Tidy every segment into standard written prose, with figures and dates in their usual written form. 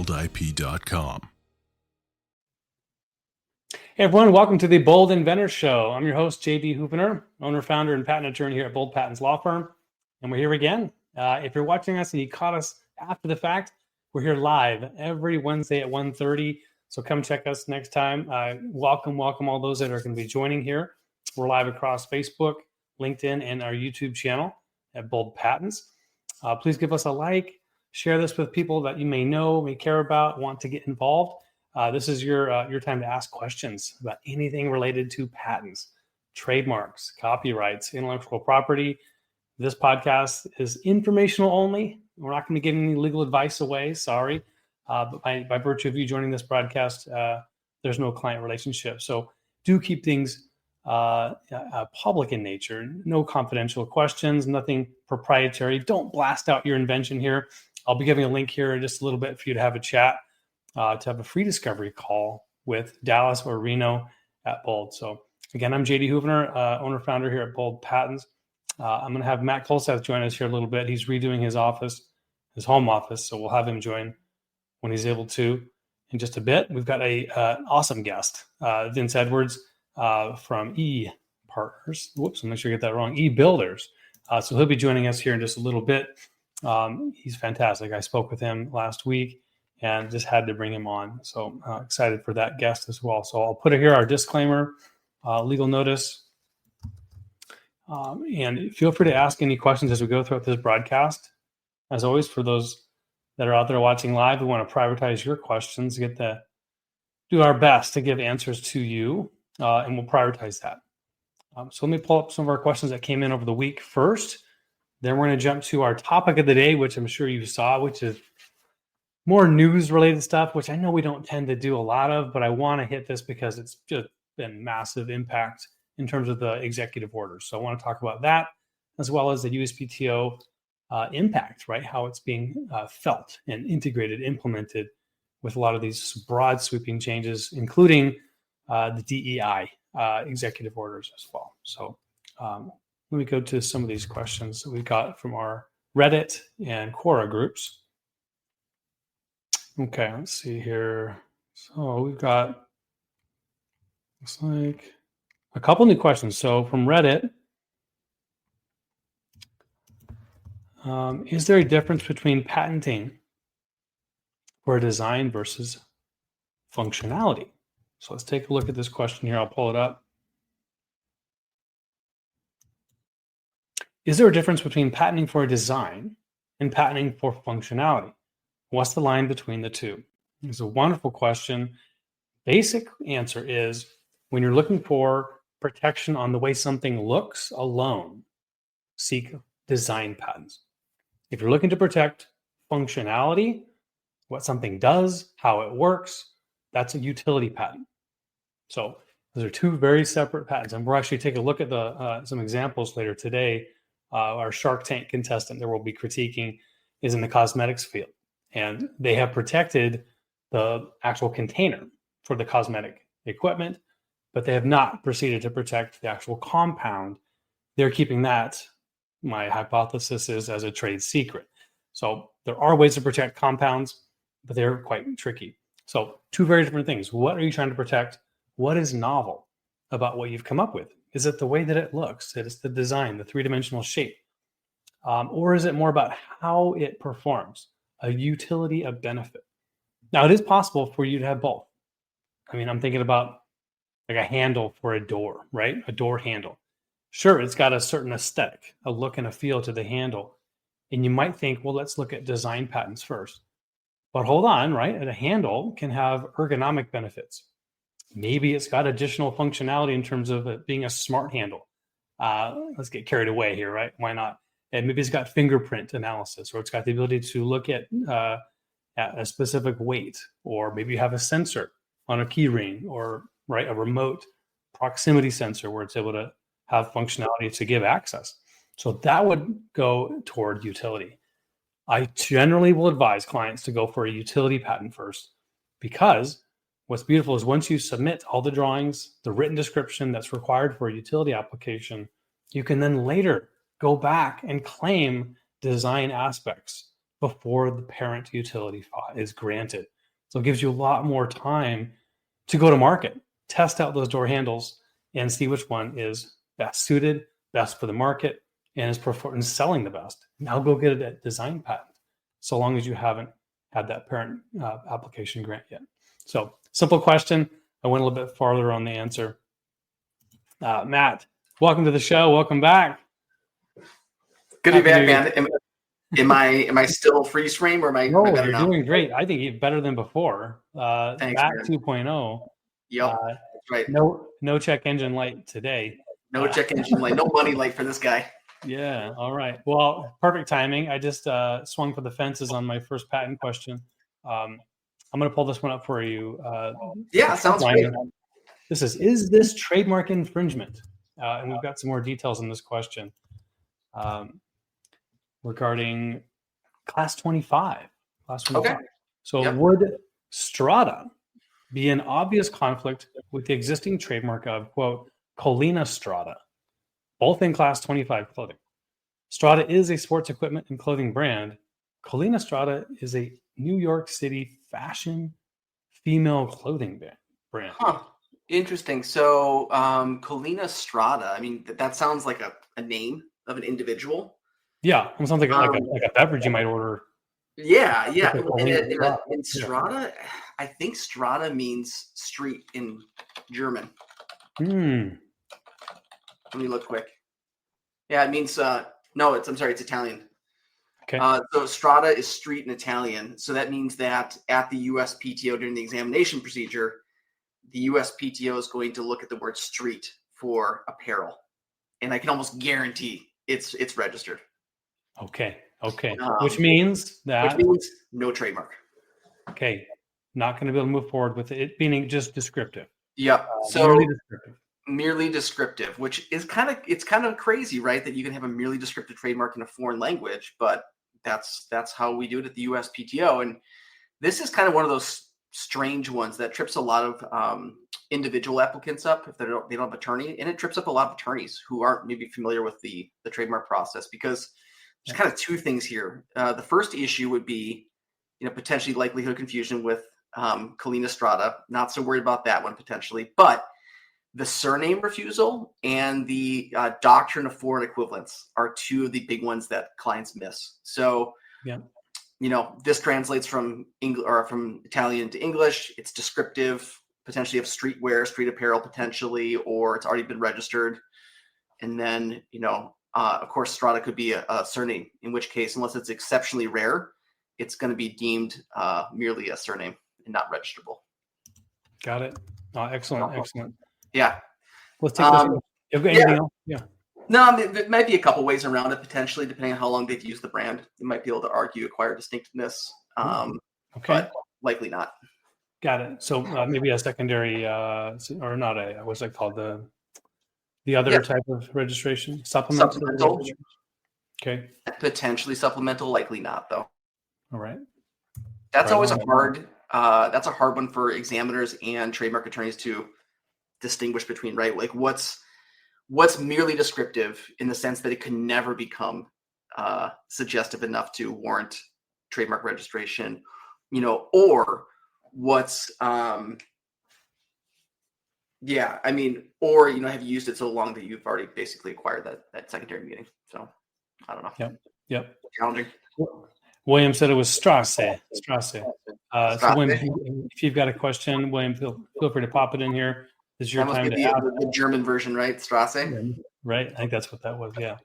boldip.com. Hey everyone, welcome to the Bold Inventors Show. I'm your host, JD Hupener, owner, founder, and patent attorney here at Bold Patents Law Firm. And we're here again. If you're watching us and you caught us after the fact, we're here live every Wednesday at 1:30. So come check us next time. Welcome all those that are going to be joining here. We're live across Facebook, LinkedIn, and our YouTube channel at Bold Patents. Please give us a like, share this with people that you may know, may care about, want to get involved. This is your time to ask questions about anything related to patents, trademarks, copyrights, intellectual property. This podcast is informational only. We're not going to be giving any legal advice away, sorry. But by virtue of you joining this broadcast, there's no client relationship. So do keep things public in nature. No confidential questions, nothing proprietary. Don't blast out your invention here. I'll be giving a link here in just a little bit for you to have a chat. To have a free discovery call with Dallas or Reno at Bold. So again, I'm JD Huvener, owner founder here at Bold Patents. I'm going to have Matt Colseth join us here a little bit. He's redoing his office, his home office. So we'll have him join when he's able to in just a bit. We've got an awesome guest, Vince Edwards from E-Partners. Whoops, I'm not sure I get that wrong. E-Builders. So he'll be joining us here in just a little bit. He's fantastic. I spoke with him last week and just had to bring him on. So excited for that guest as well. So I'll put it here, our disclaimer, legal notice. And feel free to ask any questions as we go throughout this broadcast. As always, for those that are out there watching live, we want to prioritize your questions, do our best to give answers to you, and we'll prioritize that. So let me pull up some of our questions that came in over the week first. Then we're going to jump to our topic of the day, which I'm sure you saw, which is more news-related stuff, which I know we don't tend to do a lot of, but I want to hit this because it's just been massive impact in terms of the executive orders. So I want to talk about that, as well as the USPTO impact, right? How it's being felt and integrated, implemented with a lot of these broad sweeping changes, including the DEI executive orders as well. So let me go to some of these questions that we got from our Reddit and Quora groups. Okay, let's see here. So we've got, looks like a couple new questions. So from Reddit, is there a difference between patenting for a design versus functionality? So let's take a look at this question here. I'll pull it up. Is there a difference between patenting for a design and patenting for functionality? What's the line between the two? It's a wonderful question. Basic answer is when you're looking for protection on the way something looks alone, seek design patents. If you're looking to protect functionality, what something does, how it works, that's a utility patent. So those are two very separate patents. And we'll actually take a look at some examples later today. Our Shark Tank contestant that we'll be critiquing is in the cosmetics field. And they have protected the actual container for the cosmetic equipment, but they have not proceeded to protect the actual compound. They're keeping that, my hypothesis is, as a trade secret. So there are ways to protect compounds, but they're quite tricky. So two very different things. What are you trying to protect? What is novel about what you've come up with? Is it the way that it looks? Is it the design, the three-dimensional shape? Or is it more about how it performs? A utility, a benefit. Now, it is possible for you to have both. I mean, I'm thinking about like a handle for a door, right? A door handle. Sure, it's got a certain aesthetic, a look and a feel to the handle. And you might think, well, let's look at design patents first. But hold on, right? And a handle can have ergonomic benefits. Maybe it's got additional functionality in terms of it being a smart handle. Let's get carried away here, right? Why not? And maybe it's got fingerprint analysis, or it's got the ability to look at a specific weight, or maybe you have a sensor on a key ring, or right, a remote proximity sensor where it's able to have functionality to give access. So that would go toward utility. I generally will advise clients to go for a utility patent first, because what's beautiful is once you submit all the drawings, the written description that's required for a utility application, you can then later go back and claim design aspects before the parent utility is granted. So it gives you a lot more time to go to market, test out those door handles, and see which one is best suited, best for the market, and is selling the best. Now go get a design patent, so long as you haven't had that parent application grant yet. So simple question. I went a little bit farther on the answer. Matt, welcome to the show. Welcome back. Good to be back, man. Am I still freeze frame, or am I better you're now? doing great. I think you're better than before. Thanks, back man. 2.0. Yep, that's right. No check engine light today. No check engine light. No money light for this guy. Yeah. All right. Well, perfect timing. I just swung for the fences on my first patent question. I'm going to pull this one up for you. Yeah, sounds great. This is this trademark infringement? And we've got some more details on this question regarding class 25. Class 25. Okay. So would strata be an obvious conflict with the existing trademark of, quote, Colina Strata, both in class 25 clothing? Strata is a sports equipment and clothing brand. Colina Strata is a New York City fashion female clothing brand. Huh. Interesting. So Colina Strata, I mean, that sounds like a name of an individual. Yeah, something like a beverage you might order. Yeah. In Strata, I think Strata means street in German. Let me look quick. Yeah, it means it's Italian. Okay. So Strata is street in Italian. So that means that at the USPTO during the examination procedure, the USPTO is going to look at the word street for apparel. And I can almost guarantee it's registered. Okay. Which means no trademark. Okay. Not going to be able to move forward with it being just descriptive. Yep. So merely descriptive, which is kind of crazy, right? That you can have a merely descriptive trademark in a foreign language, but that's how we do it at the USPTO. And this is kind of one of those strange ones that trips a lot of individual applicants up if they don't have an attorney, and it trips up a lot of attorneys who aren't maybe familiar with the trademark process, because there's kind of two things here. The first issue would be, potentially likelihood of confusion with Colina Strata. Not so worried about that one potentially, but the surname refusal and the doctrine of foreign equivalence are two of the big ones that clients miss. So, this translates from from Italian to English. It's descriptive, potentially of streetwear, street apparel, potentially, or it's already been registered. And then, of course, Strata could be a surname, in which case, unless it's exceptionally rare, it's going to be deemed merely a surname and not registrable. Got it. Excellent. Yeah. Let's take this. Anything else? Yeah. No, there might be a couple ways around it, potentially, depending on how long they've used the brand. You might be able to argue acquired distinctiveness, but likely not. Got it. So maybe a secondary, or not what's that called? The other type of registration? Supplemental. Okay. Potentially supplemental, likely not, though. All right. That's always a hard one for examiners and trademark attorneys to distinguish between, right? Like what's merely descriptive in the sense that it can never become suggestive enough to warrant trademark registration, or what's or have you used it so long that you've already basically acquired that secondary meaning. So I don't know. Yep. Challenging. William said it was Strasse. So William, if you've got a question, William, feel free to pop it in here. This is your time to ask. The German version, right? Strasse? Right. I think that's what that was. Yeah.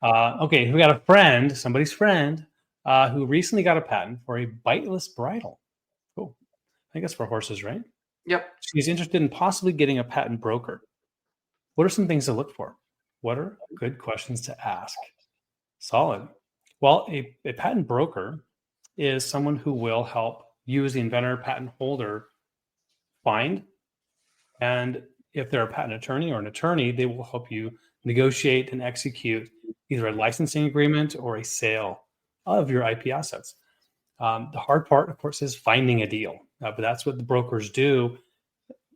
Okay. We got a friend, somebody's friend, who recently got a patent for a biteless bridle. Cool. I think that's for horses, right? Yep. She's interested in possibly getting a patent broker. What are some things to look for? What are good questions to ask? Solid. Well, a patent broker is someone who will help you as the inventor, patent holder, find. And if they're a patent attorney or an attorney, they will help you negotiate and execute either a licensing agreement or a sale of your IP assets. The hard part, of course, is finding a deal. But that's what the brokers do.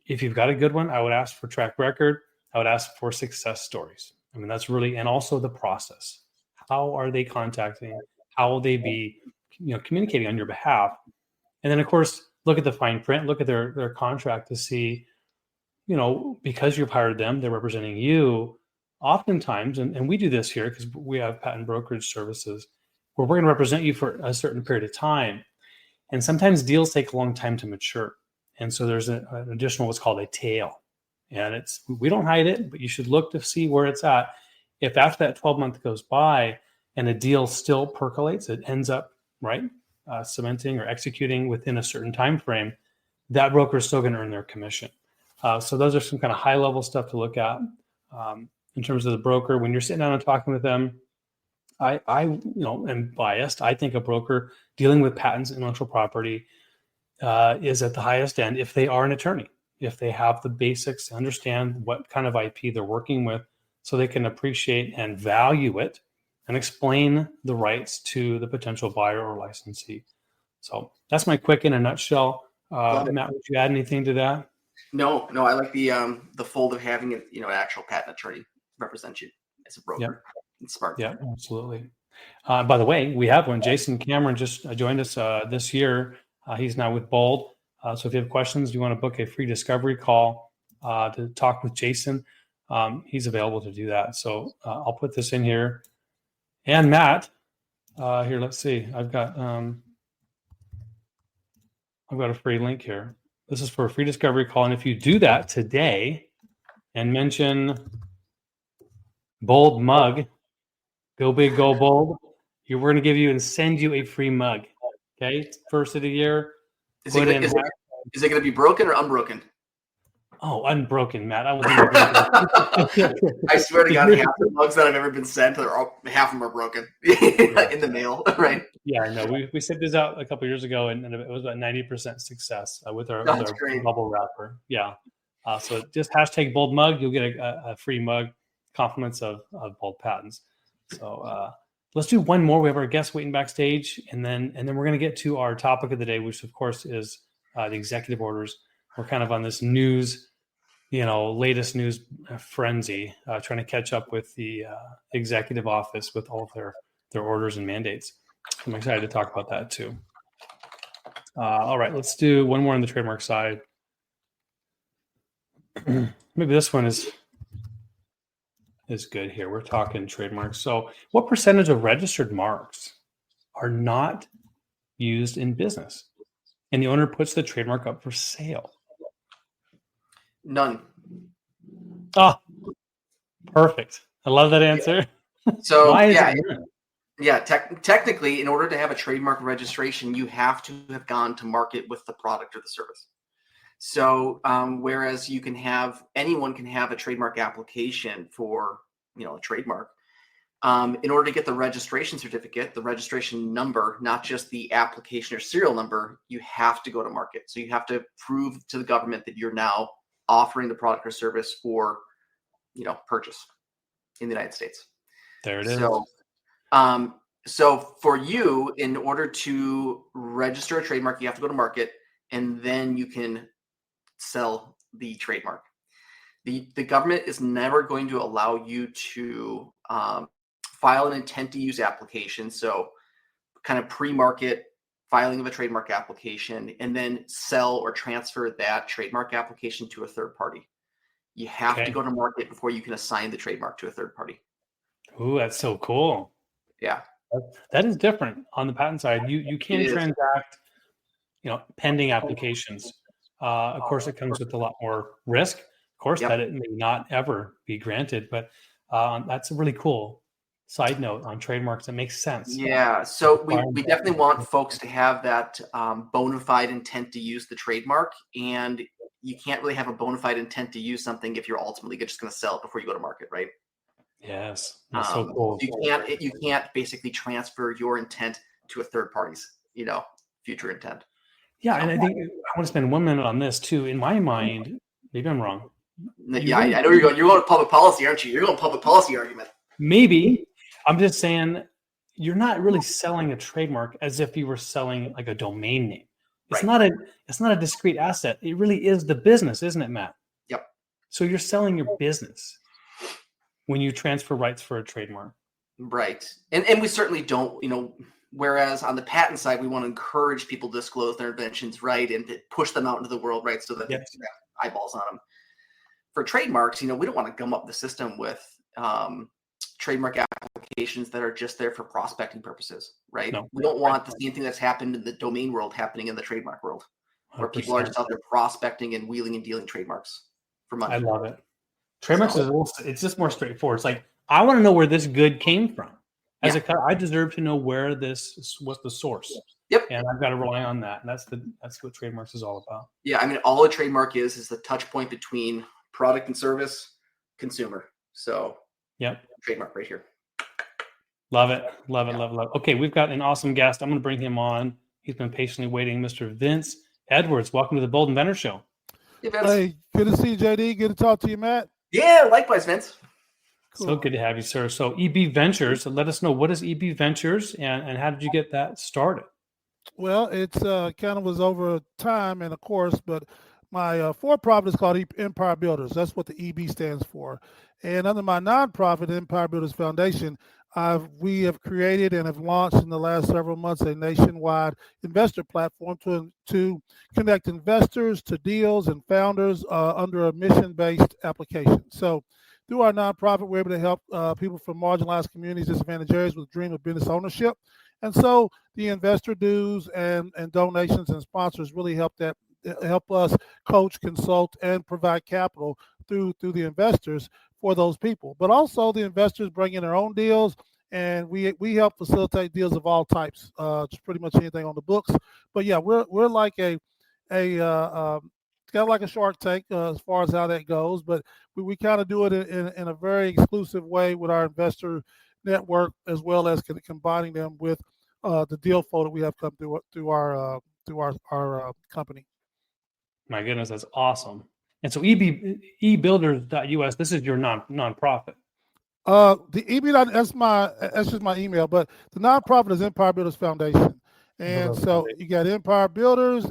If you've got a good one, I would ask for track record. I would ask for success stories. I mean, that's really, and also the process. How are they contacting? How will they be communicating on your behalf. And then, of course, look at the fine print, look at their contract to see, because you've hired them, they're representing you. Oftentimes, and we do this here because we have patent brokerage services where we're going to represent you for a certain period of time. And sometimes deals take a long time to mature. And so there's an additional what's called a tail. And we don't hide it, but you should look to see where it's at. If after that 12 month goes by and a deal still percolates, it ends up cementing or executing within a certain time frame, that broker is still going to earn their commission. So those are some kind of high level stuff to look at in terms of the broker. When you're sitting down and talking with them, I am biased. I think a broker dealing with patents, intellectual property is at the highest end if they are an attorney, if they have the basics to understand what kind of IP they're working with, so they can appreciate and value it and explain the rights to the potential buyer or licensee. So that's my quick in a nutshell. Matt, would you add anything to that? No, I like the fold of having an actual patent attorney represent you as a broker. Yep. It's smart. Yeah, absolutely. By the way, we have one. Jason Cameron just joined us this year. He's now with Bold. So if you have questions, you want to book a free discovery call to talk with Jason, he's available to do that. So I'll put this in here. And Matt, here, let's see. I've got a free link here. This is for a free discovery call. And if you do that today and mention Bold Mug, go big, go bold, we're going to give you and send you a free mug. Okay, first of the year. Is it going to be broken or unbroken? Oh, unbroken, Matt. I swear to God, half the mugs that I've ever been sent, half of them are broken in the mail, right? Yeah, I know. We sent this out a couple of years ago, and it was about 90% success with our bubble wrapper. Yeah. So just hashtag Bold Mug. You'll get a free mug, compliments of Bold Patents. So let's do one more. We have our guests waiting backstage, and then we're going to get to our topic of the day, which of course is the executive orders. We're kind of on this latest news frenzy, trying to catch up with the executive office with all of their orders and mandates. I'm excited to talk about that too. All right, let's do one more on the trademark side. Maybe this one is good here. We're talking trademarks. So what percentage of registered marks are not used in business? And the owner puts the trademark up for sale. None. Oh, perfect. I love that answer. So technically, in order to have a trademark registration, you have to have gone to market with the product or the service. So whereas anyone can have a trademark application for a trademark, in order to get the registration certificate, the registration number, not just the application or serial number, you have to go to market. So you have to prove to the government that you're now offering the product or service for purchase in the United States. There it is. So for you, in order to register a trademark, you have to go to market, and then you can sell the trademark. The government is never going to allow you to file an intent to use application. So kind of pre-market filing of a trademark application, and then sell or transfer that trademark application to a third party. You have to go to market before you can assign the trademark to a third party. Ooh, that's so cool. Yeah. That is different on the patent side. You can transact, pending applications. Of course, it comes with a lot more risk, of course, that it may not ever be granted. But that's a really cool side note on trademarks. That makes sense. Yeah. So we definitely want folks to have that bona fide intent to use the trademark. And you can't really have a bona fide intent to use something if you're ultimately just going to sell it before you go to market, right? Yes. That's so cool. You can't basically transfer your intent to a third party's, future intent. Yeah. And I think I want to spend 1 minute on this too. In my mind, maybe I'm wrong. Yeah, I know you're going. You're going to public policy, aren't you? You're going public policy argument. Maybe. I'm just saying you're not really selling a trademark as if you were selling like a domain name. It's not a discrete asset. It really is the business, isn't it, Matt? Yep. So you're selling your business when you transfer rights for a trademark. Right. And we certainly don't, Whereas on the patent side, we want to encourage people to disclose their inventions, right, and to push them out into the world, right, so that they have eyeballs on them. For trademarks, we don't want to gum up the system with trademark applications that are just there for prospecting purposes, right? No. We don't want the same thing that's happened in the domain world happening in the trademark world, where people are just out there prospecting and wheeling and dealing trademarks for money. I love it. Trademarks it's just more straightforward. It's like, I want to know where this good came from. As a I deserve to know where this was the source. Yep. And I've got to rely on that. And that's what trademarks is all about. Yeah, I mean, all a trademark is the touch point between product and service, consumer. So yep. Trademark right here. Love it. Love it. Okay, we've got an awesome guest. I'm going to bring him on. He's been patiently waiting. Mr. Vince Edwards. Welcome to the Bold Inventor Show. Hey, Vince. Hey, good to see you, JD. Good to talk to you, Matt. Yeah, likewise, Vince. Cool. So good to have you, sir. So EB Ventures, let us know, what is EB Ventures and how did you get that started? Well, it's kind of was over time and of course, but my for-profit is called Empire Builders. That's what the EB stands for. And under my nonprofit, Empire Builders Foundation, we have created and have launched in the last several months a nationwide investor platform to connect investors to deals and founders under a mission-based application. So through our nonprofit, we're able to help people from marginalized communities, disadvantaged areas with a dream of business ownership. And so the investor dues and donations and sponsors really help us coach, consult, and provide capital through the investors for those people. But also the investors bring in their own deals, and we help facilitate deals of all types, just pretty much anything on the books. But yeah, we're like kind of like a Shark Tank as far as how that goes, but we kind of do it in a very exclusive way with our investor network, as well as combining them with the deal flow that we have come through our company. My goodness, that's awesome. And so ebuilders.us, this is your nonprofit. The EB, that's just my email, but the nonprofit is Empire Builders Foundation. And so you got Empire Builders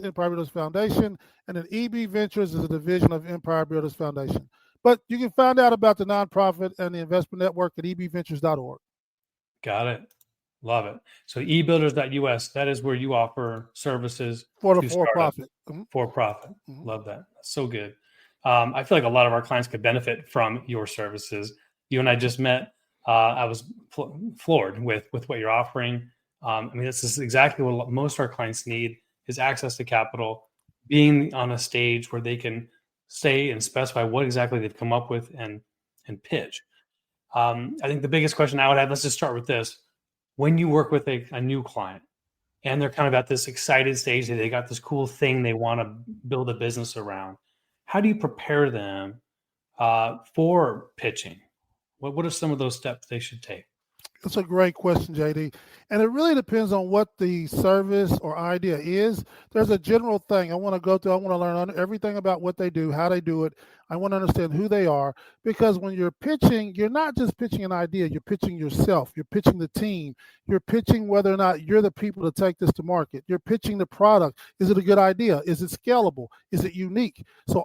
Foundation, and then EB Ventures is a division of Empire Builders Foundation. But you can find out about the nonprofit and the investment network at ebventures.org. Got it. Love it. So ebuilders.us, that is where you offer services for the for-profit. For-profit. Love that. That's so good. I feel like a lot of our clients could benefit from your services. You and I just met. I was floored with what you're offering. I mean, this is exactly what most of our clients need, is access to capital, being on a stage where they can say and specify what exactly they've come up with and pitch. I think the biggest question I would have, let's just start with this. When you work with a new client and they're kind of at this excited stage that they got this cool thing they want to build a business around, how do you prepare them for pitching? What are some of those steps they should take? That's a great question, JD. And it really depends on what the service or idea is. There's a general thing I want to go through. I want to learn everything about what they do, how they do it. I want to understand who they are, because when you're pitching, you're not just pitching an idea, you're pitching yourself, you're pitching the team, you're pitching whether or not you're the people to take this to market. You're pitching the product. Is it a good idea? Is it scalable? Is it unique? So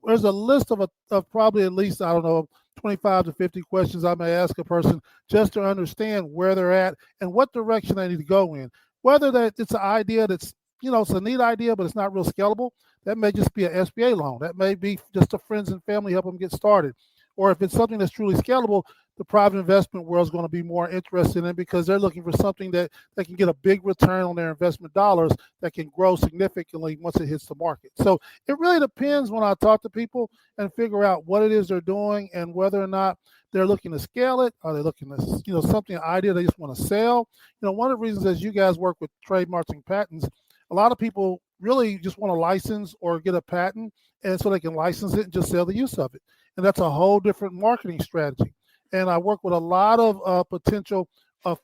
there's a list of probably at least, 25 to 50 questions I may ask a person just to understand where they're at and what direction they need to go in. Whether that it's an idea that's, it's a neat idea, but it's not real scalable, that may just be an SBA loan. That may be just a friends and family help them get started. Or if it's something that's truly scalable, the private investment world is going to be more interested in, because they're looking for something that they can get a big return on their investment dollars that can grow significantly once it hits the market. So it really depends when I talk to people and figure out what it is they're doing and whether or not they're looking to scale it. Are they looking to, something, an idea they just want to sell? One of the reasons as you guys work with trademarks and patents, a lot of people really just want to license or get a patent, and so they can license it and just sell the use of it. And that's a whole different marketing strategy. And I work with a lot of potential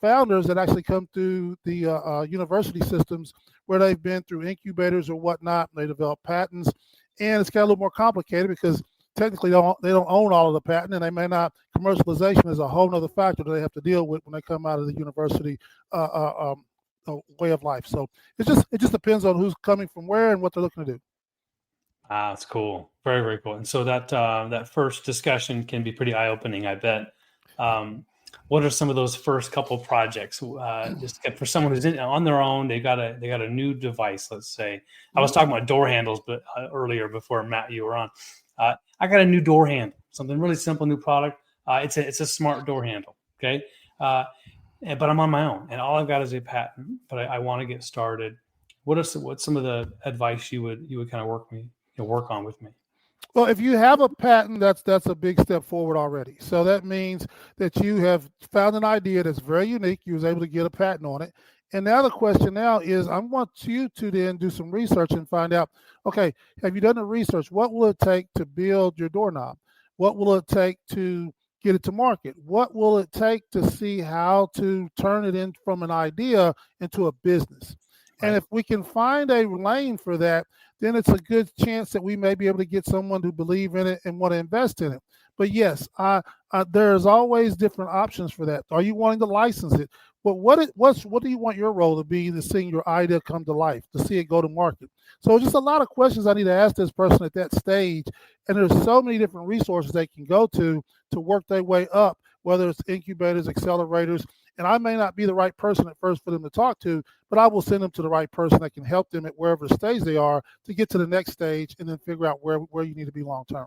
founders that actually come through the university systems where they've been through incubators or whatnot, and they develop patents. And it's got a little more complicated because technically they don't own all of the patent, and they may not. Commercialization is a whole other factor that they have to deal with when they come out of the university way of life. So it just depends on who's coming from where and what they're looking to do. That's cool. Very, very cool. And so that first discussion can be pretty eye-opening, I bet. what are some of those first couple projects? Just for someone who's on their own, they got a new device. Let's say I was talking about door handles, but earlier before Matt, you were on. I got a new door handle, something really simple, new product. It's a smart door handle. Okay, but I'm on my own, and all I've got is a patent. But I want to get started. What's some of the advice you would kind of work on with me? Well, if you have a patent, that's a big step forward already. So that means that you have found an idea that's very unique. You was able to get a patent on it. And now the question now is, I want you to then do some research and find out, okay, have you done the research? What will it take to build your doorknob? What will it take to get it to market? What will it take to see how to turn it in from an idea into a business? Right. And if we can find a lane for that, then it's a good chance that we may be able to get someone who believe in it and want to invest in it. But yes, there's always different options for that. Are you wanting to license it? But what do you want your role to be to seeing your idea come to life, to see it go to market? So just a lot of questions I need to ask this person at that stage. And there's so many different resources they can go to work their way up, whether it's incubators, accelerators. And I may not be the right person at first for them to talk to, but I will send them to the right person that can help them at wherever stage they are to get to the next stage and then figure out where you need to be long term.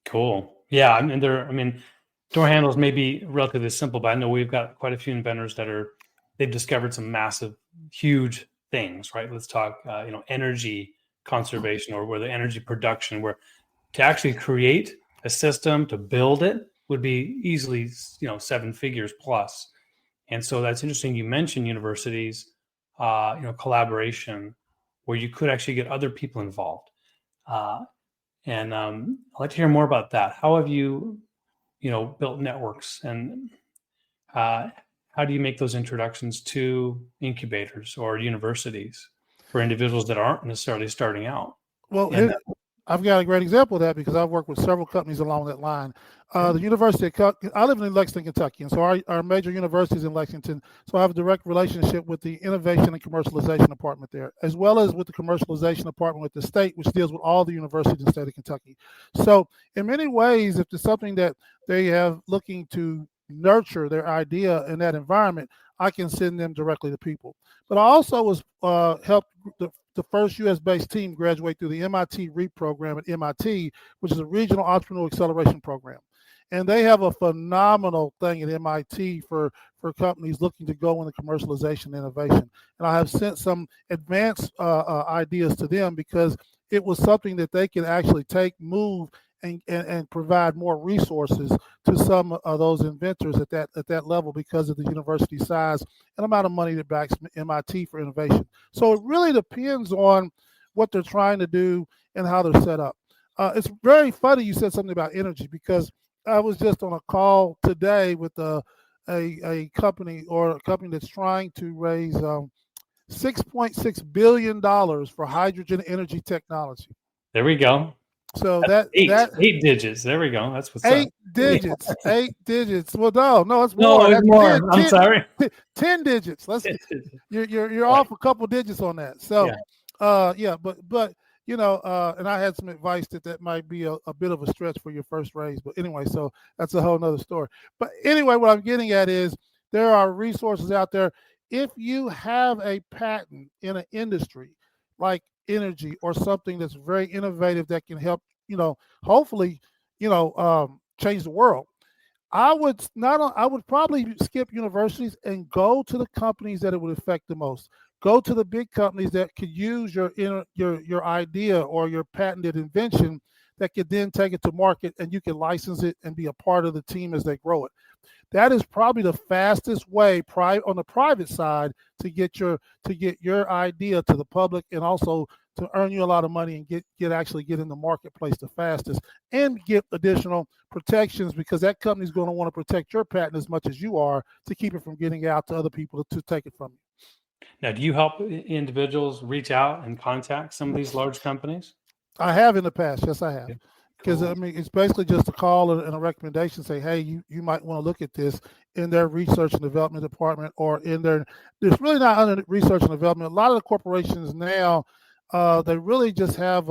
Cool. Yeah. I mean, door handles may be relatively simple, but I know we've got quite a few inventors they've discovered some massive, huge things, right? Let's talk, energy conservation or where the energy production, where to actually create a system, to build it would be easily, 7 figures plus. And so that's interesting. You mentioned universities, collaboration, where you could actually get other people involved. And I'd like to hear more about that. How have you, built networks, and how do you make those introductions to incubators or universities for individuals that aren't necessarily starting out? Well, I've got a great example of that because I've worked with several companies along that line. The University of I live in Lexington, Kentucky, and so our major university is in Lexington. So I have a direct relationship with the Innovation and Commercialization Department there, as well as with the Commercialization Department with the state, which deals with all the universities in the state of Kentucky. So in many ways, if there's something that they have looking to nurture their idea in that environment, I can send them directly to people. But I also was helped the first U.S.-based team graduate through the MIT REAP program at MIT, which is a regional entrepreneurial acceleration program. And they have a phenomenal thing at MIT for companies looking to go into commercialization and innovation. And I have sent some advanced ideas to them because it was something that they could actually move and provide more resources to some of those inventors at that level because of the university size and amount of money that backs MIT for innovation. So it really depends on what they're trying to do and how they're set up. It's very funny you said something about energy because I was just on a call today with a company that's trying to raise $6.6 billion for hydrogen energy technology. There we go. So that's eight digits. There we go. That's what's eight up. Digits. 8 digits. Well, no, it's more. No, it's more. I'm sorry. 10 digits. You're off a couple digits on that. So, but and I had some advice that might be a bit of a stretch for your first raise. But anyway, so that's a whole nother story. But anyway, what I'm getting at is there are resources out there. If you have a patent in an industry like energy or something that's very innovative that can help, hopefully, change the world. I would probably skip universities and go to the companies that it would affect the most. Go to the big companies that could use your idea or your patented invention that could then take it to market and you can license it and be a part of the team as they grow it. That is probably the fastest way on the private side to get your idea to the public and also to earn you a lot of money and get in the marketplace the fastest and get additional protections because that company is going to want to protect your patent as much as you are to keep it from getting out to other people to take it from you. Now, do you help individuals reach out and contact some of these large companies? I have in the past. Yes, I have. Yeah. Because Cool. I mean, it's basically just a call and a recommendation. Say, hey, you might want to look at this in their research and development department, or in their. It's really not under research and development. A lot of the corporations now, they really just have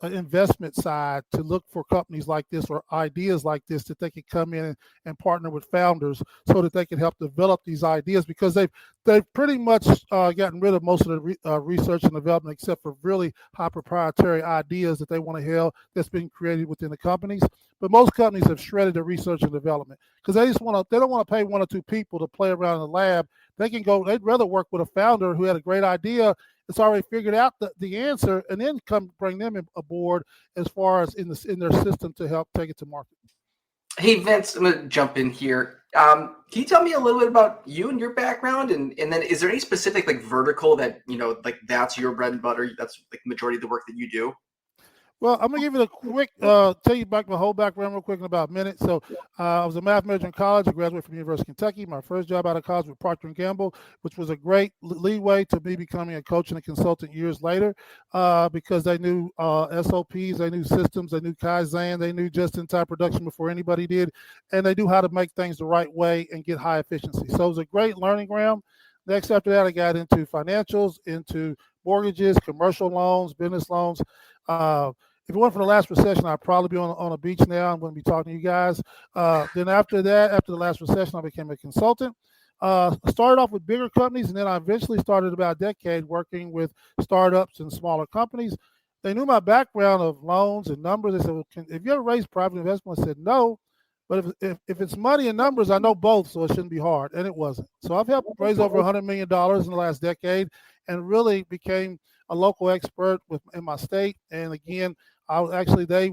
investment side to look for companies like this or ideas like this that they can come in and partner with founders so that they can help develop these ideas, because they've pretty much gotten rid of most of the research and development except for really high proprietary ideas that they want to have that's been created within the companies. But most companies have shredded their research and development because they don't want to pay one or two people to play around in the lab. They'd rather work with a founder who had a great idea, it's already figured out the answer, and then come bring them aboard as far as in their system to help take it to market. Hey, Vince, I'm going to jump in here. Can you tell me a little bit about you and your background? And then is there any specific like vertical that, that's your bread and butter? That's like majority of the work that you do? Well, I'm going to give it a quick, tell you my whole background real quick in about a minute. So I was a math major in college. I graduated from the University of Kentucky. My first job out of college with Procter & Gamble, which was a great leeway to me becoming a coach and a consultant years later, because they knew SOPs, they knew systems, they knew Kaizen, they knew just-in-time production before anybody did, and they knew how to make things the right way and get high efficiency. So it was a great learning ground. Next, after that, I got into financials, into mortgages, commercial loans, business loans. If it weren't for the last recession, I'd probably be on a beach now. I'm going to be talking to you guys. Then after the last recession, I became a consultant. I started off with bigger companies, and then I eventually started about a decade working with startups and smaller companies. They knew my background of loans and numbers. They said, well, have you ever raised private investment? I said, no. But if it's money and numbers, I know both, so it shouldn't be hard. And it wasn't. So I've helped raise over $100 million in the last decade and really became a local expert in my state. And again, they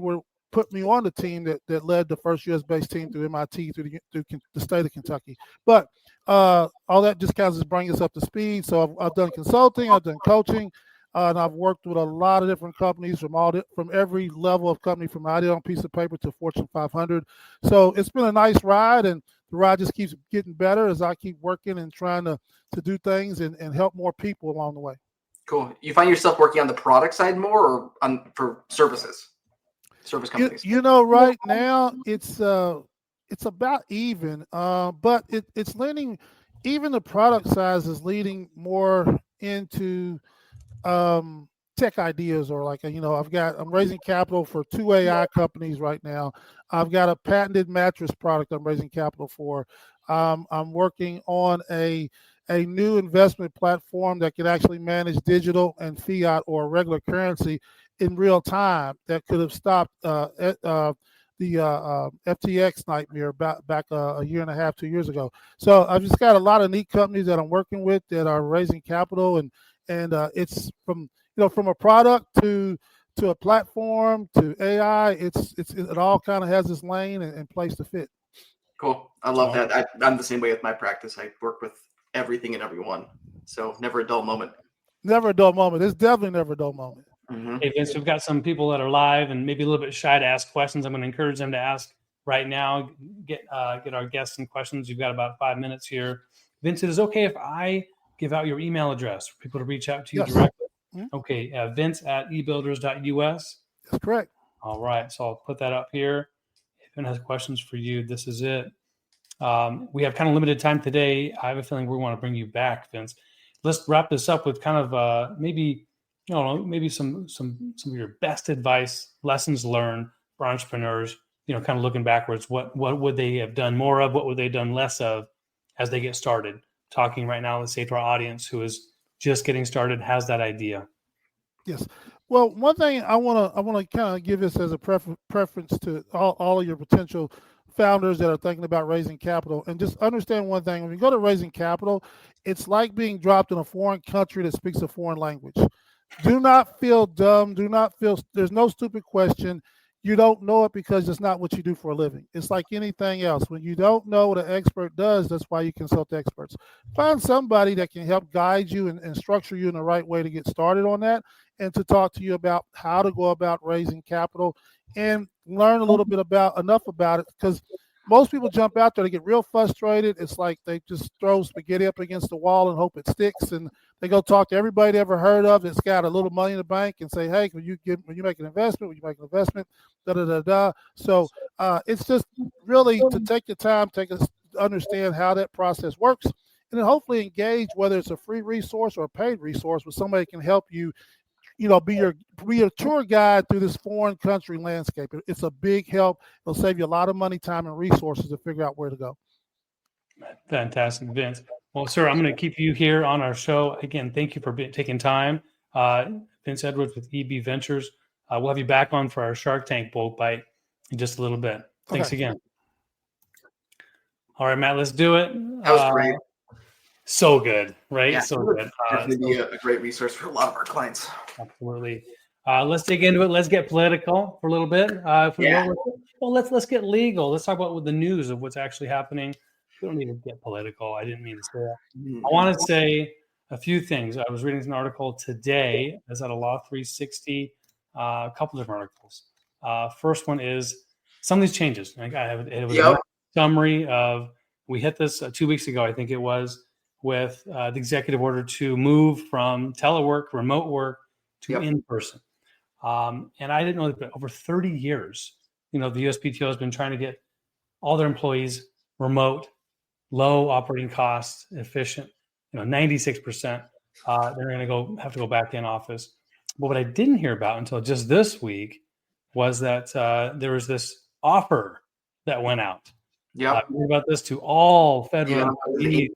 put me on the team that led the first U.S.-based team through MIT through the state of Kentucky. But all that just kind of just brings us up to speed. So I've done consulting, I've done coaching, and I've worked with a lot of different companies from every level of company, from idea on a piece of paper to Fortune 500. So it's been a nice ride, and the ride just keeps getting better as I keep working and trying to do things and help more people along the way. Cool. You find yourself working on the product side more or for service companies? Right now it's about even, but it's leaning, even the product size is leading more into tech ideas, or like, I'm raising capital for 2 AI companies right now. I've got a patented mattress product I'm raising capital for. I'm working on a new investment platform that can actually manage digital and fiat or regular currency in real time that could have stopped the FTX nightmare back a year and a half, 2 years ago. So I've just got a lot of neat companies that I'm working with that are raising capital, and it's from a product to a platform to AI. It all kind of has this lane and place to fit. Cool. I love that. I'm the same way with my practice. I work with everything and everyone. So never a dull moment. Never a dull moment. It's definitely never a dull moment. Mm-hmm. Hey, Vince, we've got some people that are live and maybe a little bit shy to ask questions. I'm going to encourage them to ask right now. Get our guests some questions. You've got about 5 minutes here. Vince, it is okay if I give out your email address for people to reach out to you directly? Mm-hmm. Okay, vince@ebuilders.us. That's correct. All right, so I'll put that up here. If anyone has questions for you, this is it. We have kind of limited time today. I have a feeling we want to bring you back, Vince. Let's wrap this up with kind of maybe some of your best advice, lessons learned for entrepreneurs. Kind of looking backwards. What would they have done more of? What would they have done less of as they get started? Talking right now, let's say to our audience who is just getting started, has that idea. Yes. Well, one thing I want to kind of give this as a preference to all of your potential founders that are thinking about raising capital, and just understand one thing: when you go to raising capital, it's like being dropped in a foreign country that speaks a foreign language. Do not feel dumb. Do not feel there's no stupid question. You don't know it because it's not what you do for a living. It's like anything else. When you don't know what an expert does, that's why you consult experts. Find somebody that can help guide you and structure you in the right way to get started on that, and to talk to you about how to go about raising capital and learn a little bit enough about it, because most people jump out there, they get real frustrated. It's like they just throw spaghetti up against the wall and hope it sticks, and they go talk to everybody they ever heard of that's got a little money in the bank and say, hey, when you make an investment, So it's just really to take the time, understand how that process works, and then hopefully engage, whether it's a free resource or a paid resource, with somebody that can help you be your tour guide through this foreign country landscape. It's a big help. It'll save you a lot of money, time, and resources to figure out where to go. Fantastic, Vince. Well, sir, I'm going to keep you here on our show. Again, thank you for taking time. Vince Edwards with EB Ventures. We'll have you back on for our Shark Tank Boat Bite in just a little bit. Thanks again. All right, Matt, let's do it. That was great. So good, right? Yeah, so good. Definitely be a great resource for a lot of our clients. Absolutely. Let's dig into it. Let's get political for a little bit. Well, let's get legal. Let's talk about the news of what's actually happening. We don't need to get political. I didn't mean to say that. I want to say a few things. I was reading an article today. I was at a Law 360, a couple different articles. First one is some of these changes. It was a summary of, we hit this 2 weeks ago, I think it was, with the executive order to move from telework, remote work to in-person. And I didn't know that, but over 30 years, the USPTO has been trying to get all their employees remote, low operating costs, efficient, 96%. They're going to have to go back in office. But what I didn't hear about until just this week was that there was this offer that went out. Yeah. Heard about this to all federal employees.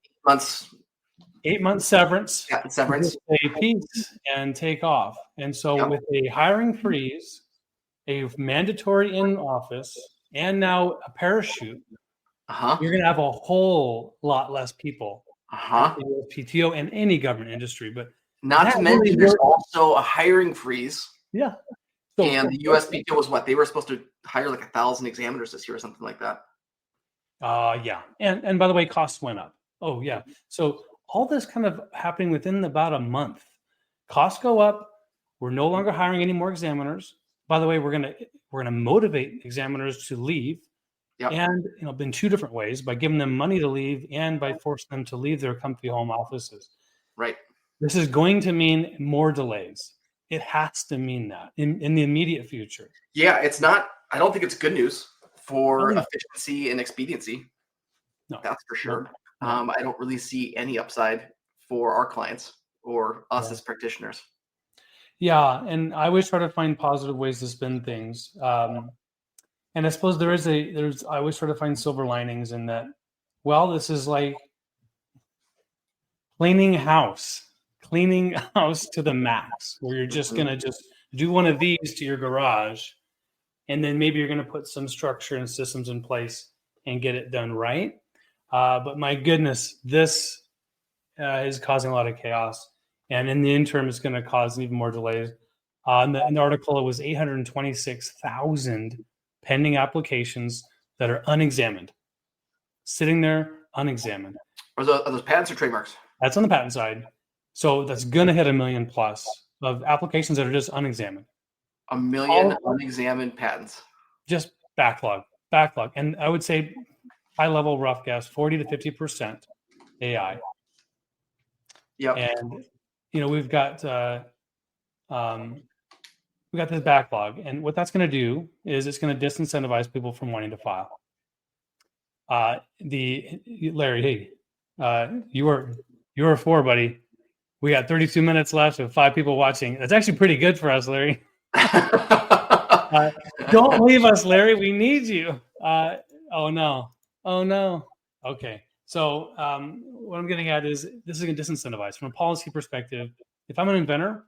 8 months severance. Yeah, severance. A piece and take off. And so with a hiring freeze, a mandatory in office, and now a parachute, you're going to have a whole lot less people at the USPTO and any government industry. But not to mention, there's also a hiring freeze. Yeah. So, and the USPTO was what? They were supposed to hire like 1,000 examiners this year or something like that. Yeah. And by the way, costs went up. Oh, yeah. So all this kind of happening within about a month. Costs go up. We're no longer hiring any more examiners. By the way, we're gonna motivate examiners to leave. And in two different ways, by giving them money to leave and by forcing them to leave their comfy home offices. Right. This is going to mean more delays. It has to mean that in the immediate future. Yeah, it's not. I don't think it's good news for efficiency and expediency. No, that's for sure. No. I don't really see any upside for our clients or us as practitioners. Yeah, and I always try to find positive ways to spin things. And I suppose I always try to find silver linings in that. Well, this is like cleaning house to the max, where you're just going to just do one of these to your garage, and then maybe you're going to put some structure and systems in place and get it done right. But my goodness, this is causing a lot of chaos. And in the interim, it's going to cause even more delays. In the article, it was 826,000 pending applications that are unexamined, sitting there unexamined. Are those patents or trademarks? That's on the patent side. So that's going to hit 1 million plus of applications that are just unexamined. 1 million unexamined patents. Just backlog. And I would say high level rough guess, 40 to 50% AI. Yeah. And we've got this backlog, and what that's going to do is it's going to disincentivize people from wanting to file. Larry, hey, you were 4, buddy. We got 32 minutes left with 5 people watching. That's actually pretty good for us, Larry. Don't leave us, Larry. We need you. Oh no. Okay. So what I'm getting at is this is going to disincentivize from a policy perspective. If I'm an inventor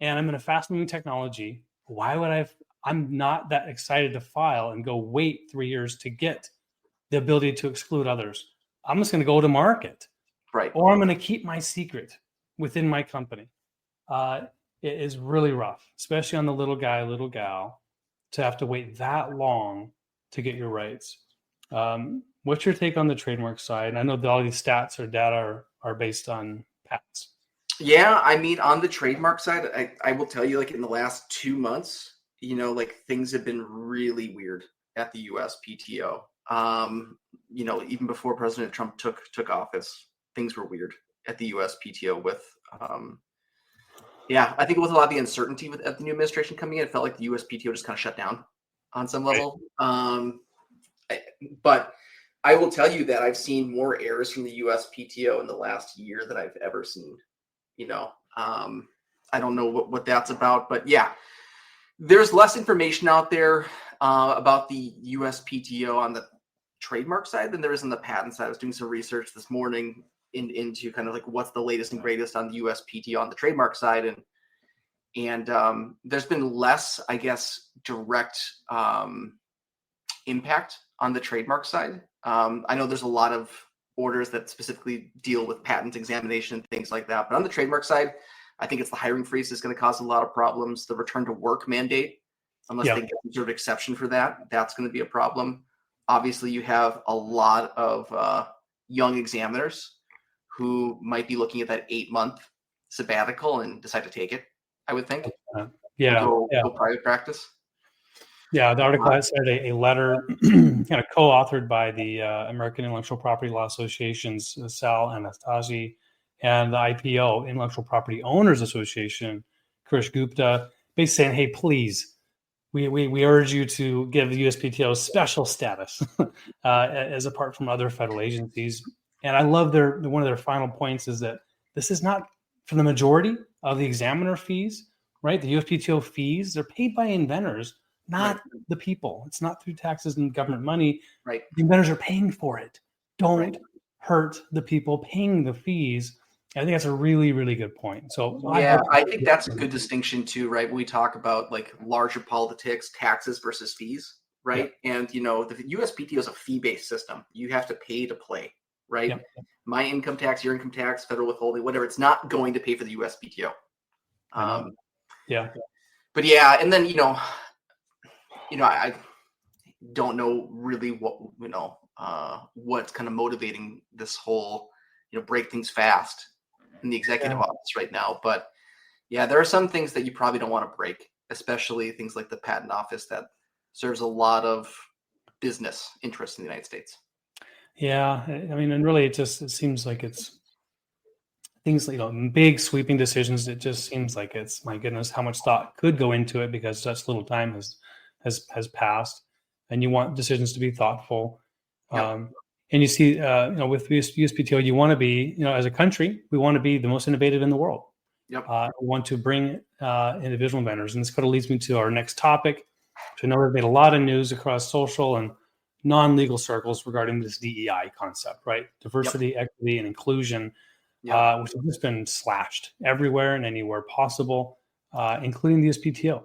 and I'm in a fast-moving technology, why would I'm not that excited to file and go wait 3 years to get the ability to exclude others. I'm just going to go to market. Right. Or I'm going to keep my secret within my company. It is really rough, especially on the little guy, little gal, to have to wait that long to get your rights. What's your take on the trademark side? And I know that all these stats or data are based on patents. Yeah, I mean, on the trademark side, I will tell you, like in the last 2 months, things have been really weird at the USPTO. Even before President Trump took office, things were weird at the USPTO with, I think with a lot of the uncertainty at the new administration coming in, it felt like the USPTO just kind of shut down on some level. But I will tell you that I've seen more errors from the USPTO in the last year than I've ever seen. I don't know what that's about, but yeah, there's less information out there about the USPTO on the trademark side than there is on the patent side. I was doing some research this morning into kind of like what's the latest and greatest on the USPTO on the trademark side, and there's been less, I guess, direct impact on the trademark side. I know there's a lot of orders that specifically deal with patent examination and things like that, but on the trademark side, I think it's the hiring freeze is going to cause a lot of problems. The return to work mandate, unless they get some sort of exception for that, that's going to be a problem. Obviously, you have a lot of young examiners who might be looking at that 8-month sabbatical and decide to take it, I would think. Go private practice. Yeah, the article said a letter kind of co-authored by the American Intellectual Property Law Associations, Sal Anastasi, and the IPO, Intellectual Property Owners Association, Krish Gupta, basically saying, hey, please, we urge you to give the USPTO special status as apart from other federal agencies. And I love one of their final points is that this is not for the majority of the examiner fees, right? The USPTO fees, they're paid by inventors, not the people. It's not through taxes and government money. Right. The inventors are paying for it. Don't hurt the people paying the fees. I think that's a really, really good point. So I think that's a good distinction too, right? When we talk about like larger politics, taxes versus fees, right? Yeah. And the USPTO is a fee-based system. You have to pay to play, right? Yeah. My income tax, your income tax, federal withholding, whatever, it's not going to pay for the USPTO. But yeah, and then I don't know really what's kind of motivating this whole break things fast in the executive office right now. But yeah, there are some things that you probably don't want to break, especially things like the patent office that serves a lot of business interests in the United States. Yeah, I mean, and really, it seems like it's things like big sweeping decisions. It just seems like it's, my goodness, how much thought could go into it because such little time has passed, and you want decisions to be thoughtful. Yep. And you see, with USPTO, you want to be, as a country, we want to be the most innovative in the world. Yep. We want to bring individual inventors, and this kind of leads me to our next topic. Which I know we've made a lot of news across social and non-legal circles regarding this DEI concept, right? Diversity, equity, and inclusion, which has just been slashed everywhere and anywhere possible, including the USPTO,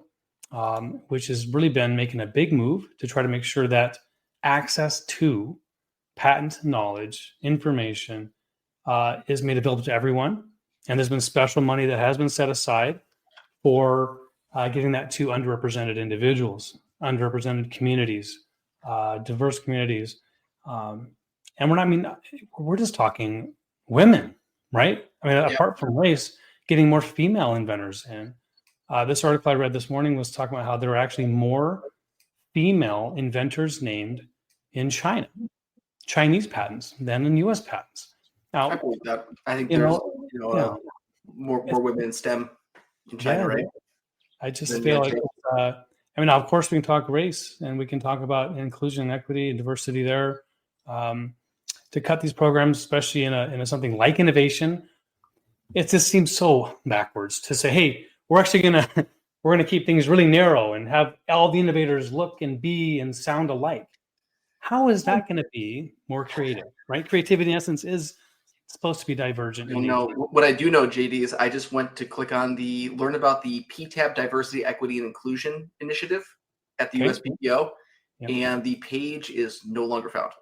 which has really been making a big move to try to make sure that access to patent knowledge, information is made available to everyone. And there's been special money that has been set aside for giving that to underrepresented individuals, underrepresented communities, diverse communities. And we're just talking women, right? I mean, apart from race, getting more female inventors in. This article I read this morning was talking about how there are actually more female inventors named in China, Chinese patents, than in U.S. patents. Now, I believe that. I think there's more women in STEM in China, right? I just feel like, of course, we can talk race and we can talk about inclusion and equity and diversity there. To cut these programs, especially in a something like innovation, it just seems so backwards to say, hey, we're actually gonna keep things really narrow and have all the innovators look and be and sound alike. How is that going to be more creative, right? Creativity, in essence, is supposed to be divergent. What I do know, JD, is I just went to click on learn about the PTAB Diversity, Equity, and Inclusion Initiative at the USPTO, and the page is no longer found.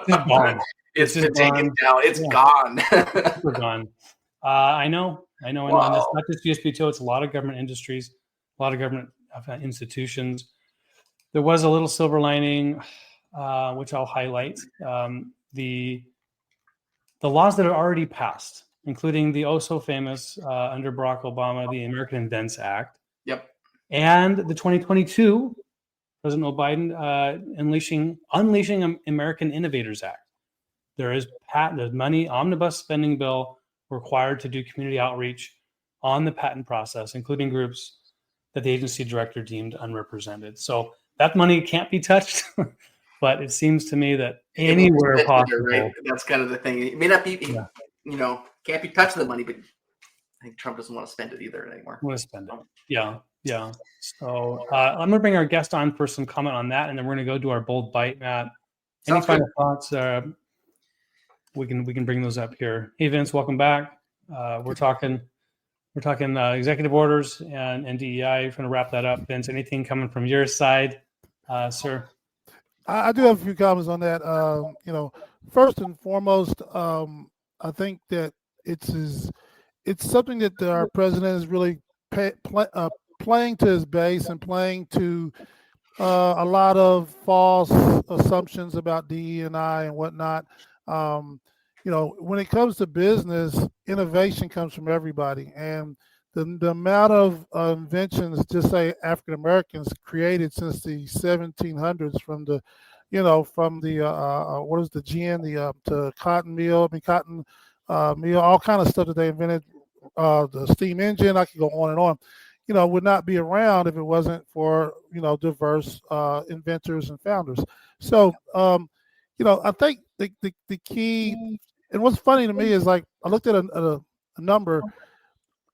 It's gone. It's been taken down. It's gone. We're gone. I know. Wow. And it's not just USPTO. It's a lot of government industries, a lot of government institutions. There was a little silver lining, which I'll highlight. The laws that are already passed, including the so famous under Barack Obama, the American Invents Act. Yep. And the 2022 President Biden unleashing American Innovators Act. There's money, omnibus spending bill required to do community outreach on the patent process, including groups that the agency director deemed unrepresented. So that money can't be touched, but it seems to me that anywhere possible. Right? That's kind of the thing. It may not be, can't be touching the money, but I think Trump doesn't want to spend it either anymore. Want to spend it? Yeah. So I'm going to bring our guest on for some comment on that, and then we're going to go do our bold bite, Matt. Any final thoughts? We can bring those up here. Hey, Vince, welcome back. We're talking executive orders and DEI. We're going to wrap that up. Vince, anything coming from your side, sir? I do have a few comments on that. First and foremost, I think that it's something that our president is really playing to his base and playing to a lot of false assumptions about DE&I and whatnot. When it comes to business, innovation comes from everybody, and the amount of inventions, just say African Americans, created since the 1700s, from the what is the gin, to cotton mill, cotton mill, all kind of stuff that they invented, the steam engine. I could go on and on. Would not be around if it wasn't for diverse inventors and founders. So I think the key, and what's funny to me is, like, I looked at a number.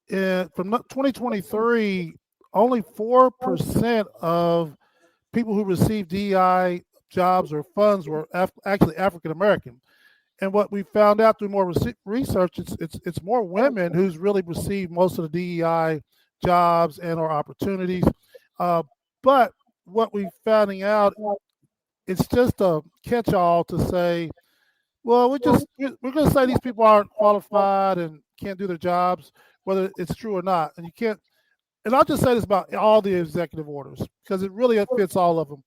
From 2023, only 4% of people who received DEI jobs or funds were actually African American. And what we found out through more research, it's more women who's really received most of the DEI jobs and or opportunities. But what we're finding out, it's just a catch-all to say, well, we're going to say these people aren't qualified and can't do their jobs, whether it's true or not. And you can't, and I'll just say this about all the executive orders, because it really fits all of them.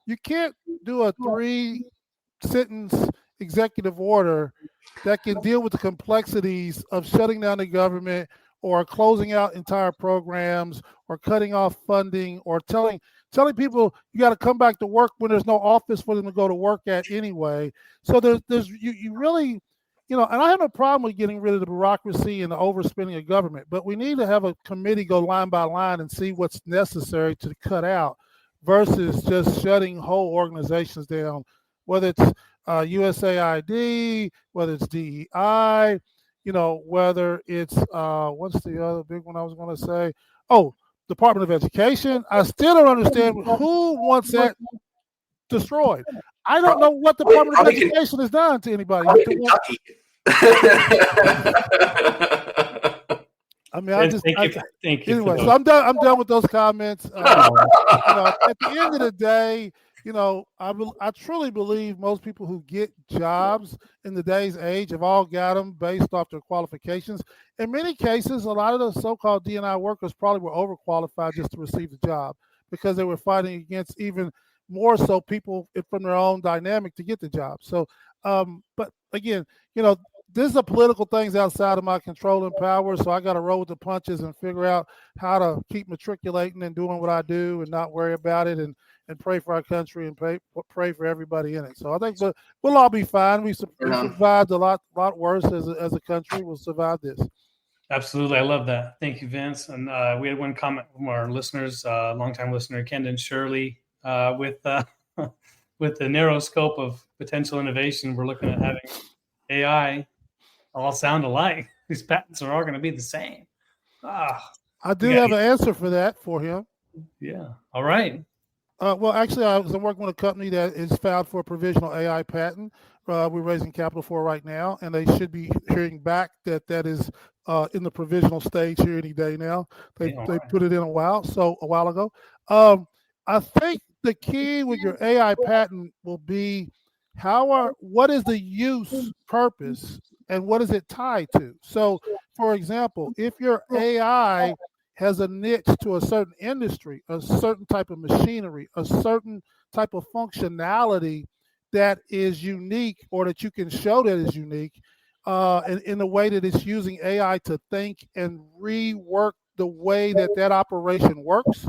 You can't do a 3-sentence executive order that can deal with the complexities of shutting down the government, or closing out entire programs, or cutting off funding, or telling people you got to come back to work when there's no office for them to go to work at anyway. So there's you really, and I have no problem with getting rid of the bureaucracy and the overspending of government, but we need to have a committee go line by line and see what's necessary to cut out, versus just shutting whole organizations down, whether it's USAID, whether it's DEI, whether it's what's the other big one I was going to say? Oh, Department of Education. I still don't understand who wants that destroyed. I don't know what the Department of Education has done to anybody. Kentucky. I mean, thank you. Anyway, so I'm done with those comments. At the end of the day, I truly believe most people who get jobs in today's age have all got them based off their qualifications. In many cases, a lot of the so-called D&I workers probably were overqualified just to receive the job, because they were fighting against even more so people from their own dynamic to get the job. So, but again, this is a political things outside of my control and power, so I got to roll with the punches and figure out how to keep matriculating and doing what I do, and not worry about it, and pray for our country, and pray for everybody in it. So I think we'll all be fine. We survived a lot worse as a country. We'll survive this. Absolutely. I love that. Thank you, Vince. And we had one comment from our listeners, longtime listener, Kendon Shirley, with the narrow scope of potential innovation. We're looking at having AI all sound alike. These patents are all going to be the same. I do have an answer for that for him. Yeah. All right. Well, actually, I'm working with a company that is filed for a provisional AI patent. We're raising capital for right now, and they should be hearing back that is in the provisional stage here any day now. They put it in a while ago. I think the key with your AI patent will be what is the use purpose and what is it tied to? So, for example, if your AI has a niche to a certain industry, a certain type of machinery, a certain type of functionality that is unique, or that you can show that is unique, in the way that it's using AI to think and rework the way that operation works,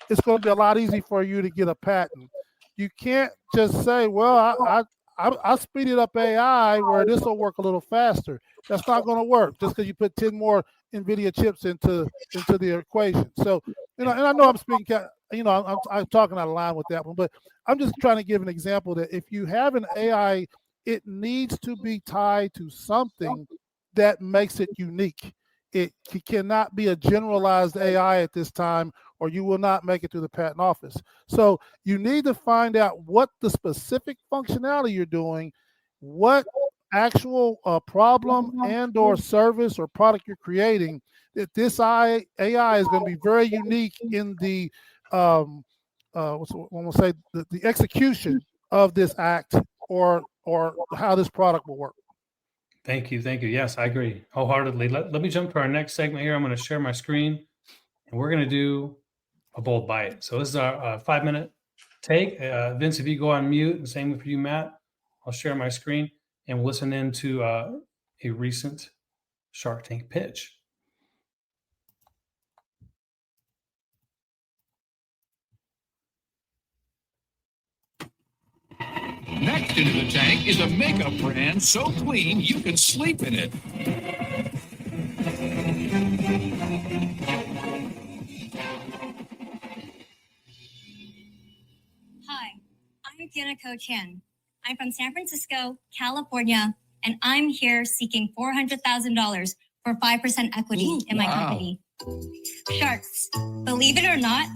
it's going to be a lot easier for you to get a patent. You can't just say, well, I speeded up AI where this will work a little faster. That's not going to work just because you put 10 more NVIDIA chips into the equation. So, and I know I'm speaking, I'm talking out of line with that one, but I'm just trying to give an example that if you have an AI, it needs to be tied to something that makes it unique. it cannot be a generalized AI at this time, or you will not make it through the patent office. So you need to find out what the specific functionality you're doing, what actual problem and or service or product you're creating, that this AI is going to be very unique in the the execution of this act or how this product will work. Thank you. Yes, I agree wholeheartedly. Let me jump to our next segment here. I'm going to share my screen, and we're going to do a bold bite. So this is our 5-minute take. Vince, if you go on mute, and same for you, Matt, I'll share my screen and we'll listen into a recent Shark Tank pitch. Next into the tank is a makeup brand so clean you can sleep in it. Hi, I'm Yuniko Chan. I'm from San Francisco, California, and I'm here seeking $400,000 for 5% equity in my company. Sharks, believe it or not,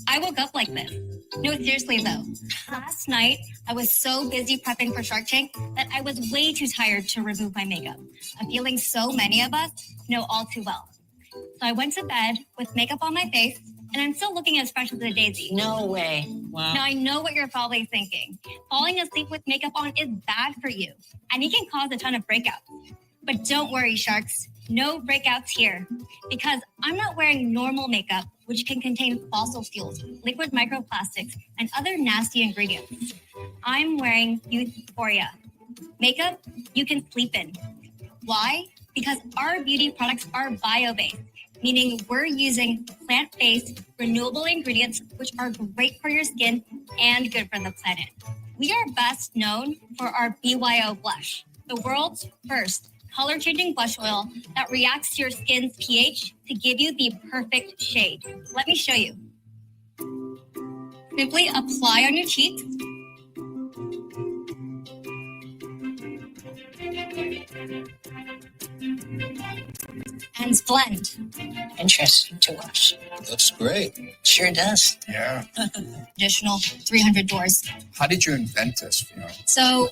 I woke up like this. No, seriously though. Last night, I was so busy prepping for Shark Tank that I was way too tired to remove my makeup. A feeling so many of us know all too well. So I went to bed with makeup on my face, and I'm still looking as fresh as a daisy. No way. Wow. Now, I know what you're probably thinking. Falling asleep with makeup on is bad for you, and it can cause a ton of breakouts. But don't worry, sharks. No breakouts here, because I'm not wearing normal makeup, which can contain fossil fuels, liquid microplastics, and other nasty ingredients. I'm wearing Euphoria. Makeup you can sleep in. Why? Because our beauty products are bio-based, meaning we're using plant-based, renewable ingredients, which are great for your skin and good for the planet. We are best known for our BYO blush, the world's first color-changing blush oil that reacts to your skin's pH to give you the perfect shade. Let me show you. Simply apply on your cheeks. And blend. Interesting to watch. Looks great. Sure does. Yeah. Additional 300 doors. How did you invent this? So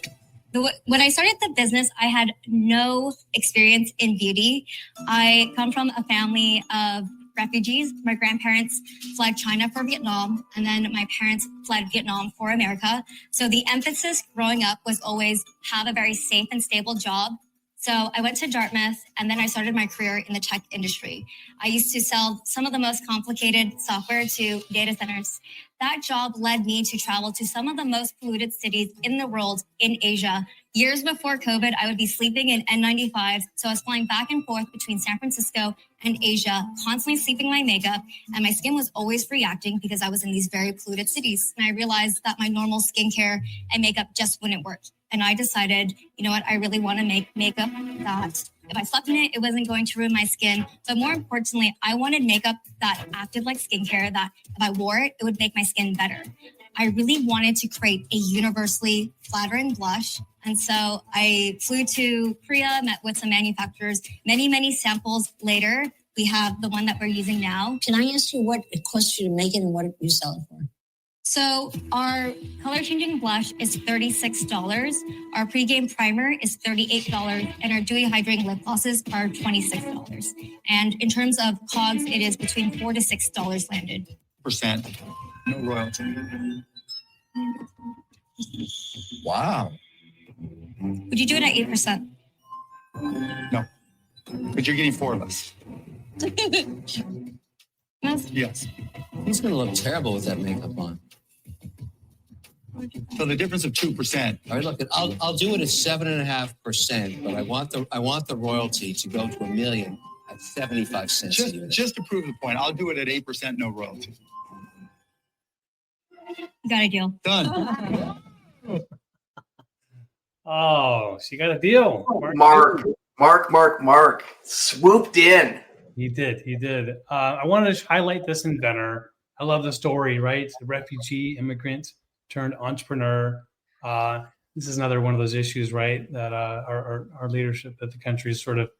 when I started the business, I had no experience in beauty. I come from a family of refugees. My grandparents fled China for Vietnam, and then my parents fled Vietnam for America. So the emphasis growing up was always have a very safe and stable job. So I went to Dartmouth, and then I started my career in the tech industry. I used to sell some of the most complicated software to data centers. That job led me to travel to some of the most polluted cities in the world in Asia. Years before COVID, I would be sleeping in N95s. So I was flying back and forth between San Francisco and Asia, constantly sleeping my makeup. And my skin was always reacting because I was in these very polluted cities. And I realized that my normal skincare and makeup just wouldn't work. And I decided, you know what, I really want to make makeup that if I slept in it, it wasn't going to ruin my skin. But more importantly, I wanted makeup that acted like skincare, that if I wore it, it would make my skin better. I really wanted to create a universally flattering blush. And so I flew to Korea, met with some manufacturers. Many samples later, we have the one that we're using now. Can I ask you what it costs you to make it and what you sell it for? So our color-changing blush is $36. Our pre-game primer is $38. And our dewy hydrating lip glosses are $26. And in terms of COGS, it is between $4 to $6 landed. Percent. No royalty. Wow. Would you do it at 8%? No. But you're getting 4 of us. Yes. He's going to look terrible with that makeup on. So the difference of 2%. All right, look, I'll do it at 7.5%, but I want the royalty to go to $1 million at 75 cents a unit. Just to prove the point, I'll do it at 8%, no royalty. Got a deal. Done. Oh, she got a deal. Mark swooped in. He did. I wanted to highlight this inventor. I love the story, right? The refugee immigrant turned entrepreneur. This is another one of those issues, right? That our leadership at the country is sort of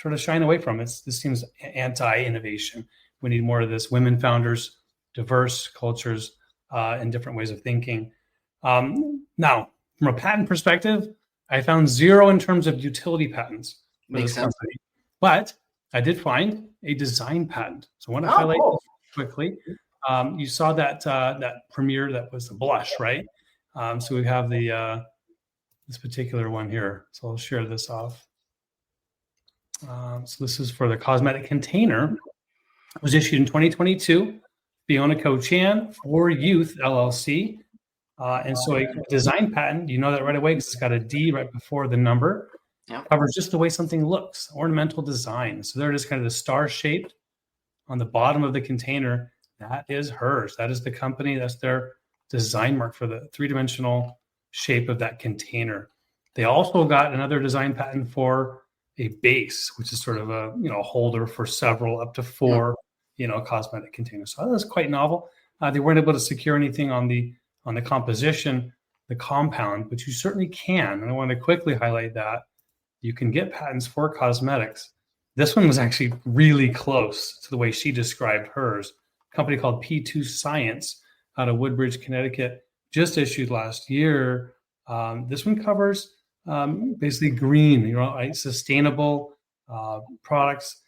sort of shying away from. This seems anti-innovation. We need more of this. Women founders, diverse cultures, and different ways of thinking. Now, from a patent perspective, I found 0 in terms of utility patents for Makes this sense. company, but I did find a design patent. So I want to highlight cool. this quickly. You saw that premiere, that was the blush, right? So we have the this particular one here. So I'll share this off. So this is for the cosmetic container. It was issued in 2022. Buyouts Chan for Youth LLC. And so a design patent, you know that right away because it's got a D right before the number. Yep. Covers just the way something looks, ornamental design. So there it is, kind of the star shaped on the bottom of the container. That is hers. That is the company. That's their design mark for the 3-dimensional shape of that container. They also got another design patent for a base, which is sort of a holder for several, up to 4, cosmetic containers. So that was quite novel. They weren't able to secure anything on the composition, the compound, but you certainly can. And I want to quickly highlight that you can get patents for cosmetics. This one was actually really close to the way she described hers. A company called P2 Science out of Woodbridge, Connecticut, just issued last year. This one covers basically green, sustainable products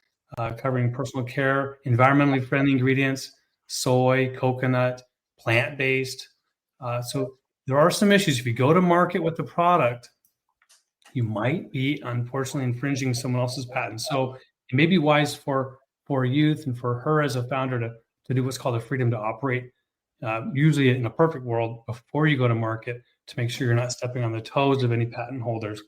covering personal care, environmentally friendly ingredients, soy, coconut, plant-based. So there are some issues. If you go to market with the product, you might be unfortunately infringing someone else's patent. So it may be wise for youth and for her as a founder to do what's called a freedom to operate, usually in a perfect world, before you go to market, to make sure you're not stepping on the toes of any patent holders.